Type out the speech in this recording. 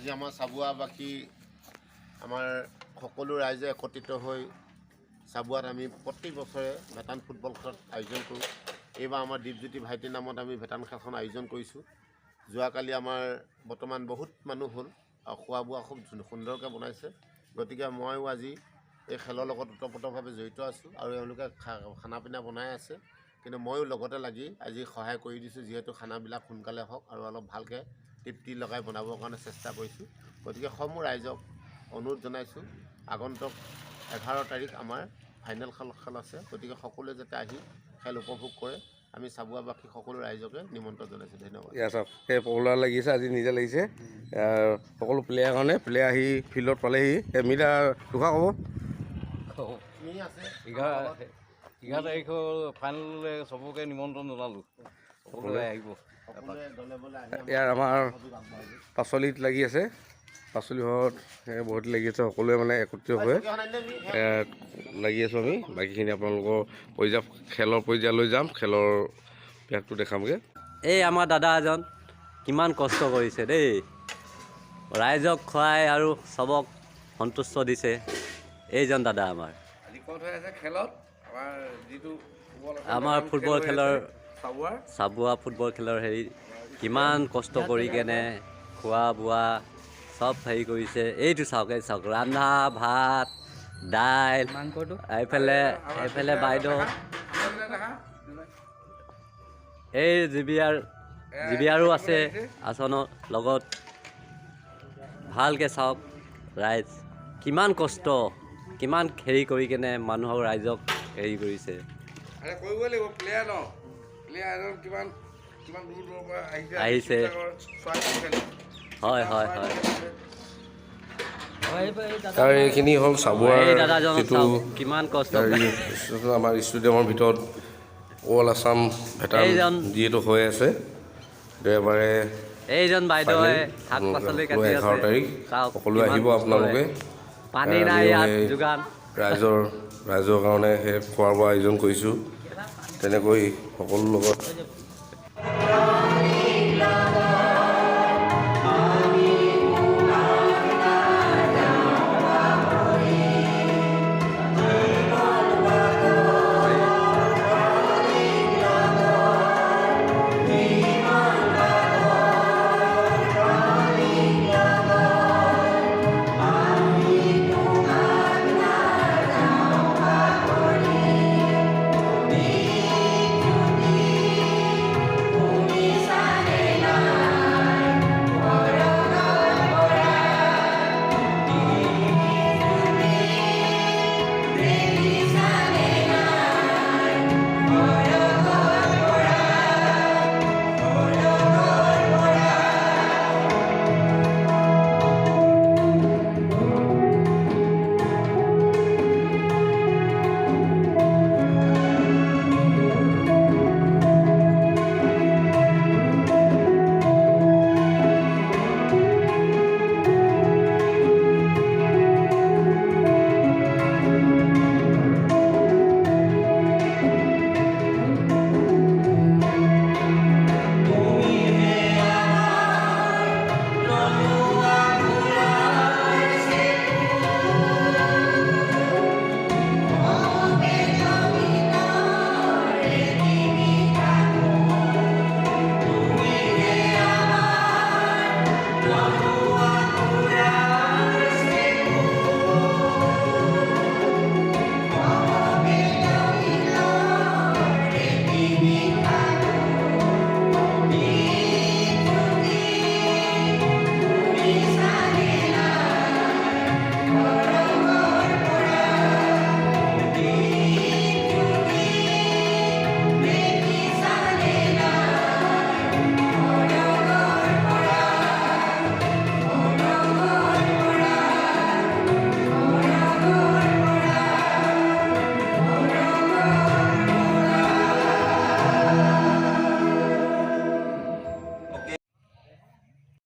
আজি আমাৰ চাবুৱাবাসী আমাৰ সকলো ৰাইজে একত্ৰিত হৈ চাবুৱাত আমি প্ৰত্যেক বছৰে ভেটান ফুটবল খেল আয়োজন কৰোঁ। এইবাৰ আমাৰ দীপজ্যোতি ভাইটিৰ নামত আমি ভেটান খেলখন আয়োজন কৰিছোঁ। যোৱাকালি আমাৰ বৰ্তমান বহুত মানুহ হ'ল আৰু খোৱা বোৱা খুব সুন্দৰকৈ বনাইছে। গতিকে ময়ো আজি এই খেলৰ লগত ওতঃপ্ৰোতভাৱে জড়িত আছোঁ আৰু এওঁলোকে খানা পিনা বনাই আছে, কিন্তু ময়ো লগতে লাগি আজি সহায় কৰি দিছোঁ, যিহেতু খানাবিলাক সোনকালে হওক আৰু অলপ ভালকৈ তৃপ্তি লগাই বনাবৰ কাৰণে চেষ্টা কৰিছোঁ। গতিকে সমূহ ৰাইজক অনুৰোধ জনাইছোঁ, আগন্তুক 11 তাৰিখ আমাৰ ফাইনেল খেল আছে। গতিকে সকলোৱে যাতে আহি খেল উপভোগ কৰে, আমি চাবুৱাবাসী সকলো ৰাইজকে নিমন্ত্ৰণ জনাইছোঁ। ধন্যবাদ। সেই পপুলাৰ লাগিছে, আজি নিজে লাগিছে সকলো প্লেয়াৰ কাৰণে। প্লেয়াৰ আহি ফিল্ডত পালেহি। মিলা দুখা ক'ব 11 তাৰিখৰ ফাইনেললৈ চবকে নিমন্ত্ৰণ জনালোঁ, সকলোৱে আহিব। ইয়াৰ আমাৰ পাচলিত লাগি আছে, পাচলিঘৰত বহুত লাগি আছে, সকলোৱে মানে একত্ৰিত হৈ লাগি আছোঁ আমি। বাকীখিনি আপোনালোকৰ খেলৰ পৰ্যায়লৈ যাম, খেলৰ ব্যাগটো দেখামগৈ। এই আমাৰ দাদা এজন কিমান কষ্ট কৰিছে দেই, ৰাইজক খুৱাই আৰু চবক সন্তুষ্ট দিছে। এইজন দাদা আমাৰ খেলত আমাৰ ফুটবল খেলৰ চাবুৱা ফুটবল খেলৰ কিমান কষ্ট কৰি কেনে খোৱা বোৱা চব কৰিছে। এইটো চাওক, এই চাওক, ৰন্ধা ভাত দাইল, এইফালে বাইদেউ এই জিবিয়াৰো আছে আচনৰ লগত। ভালকৈ চাওক ৰাইজ কিমান কষ্ট, কিমান কৰি কেনে মানুহক ৰাইজক কৰিছে। আহিছে হয় হয় হয়। তাৰ এইখিনি হ'ল চাবুৱাৰ যিটো কিমান কষ্ট আমাৰ ষ্টেডিয়ামৰ ভিতৰত অল আছাম ভেটাৰান যিহেতু হৈ আছে। দেওবাৰে এইজন বাইদেৱে শাক পাচলি কাটি আছে, 11 তাৰিখ সকলোৱে আহিব আপোনালোকে। পানী নাই ইয়াত যোগান। ৰাইজৰ কাৰণে সেই খোৱা বোৱা আয়োজন কৰিছোঁ। তেনেকৈ সকলো লগত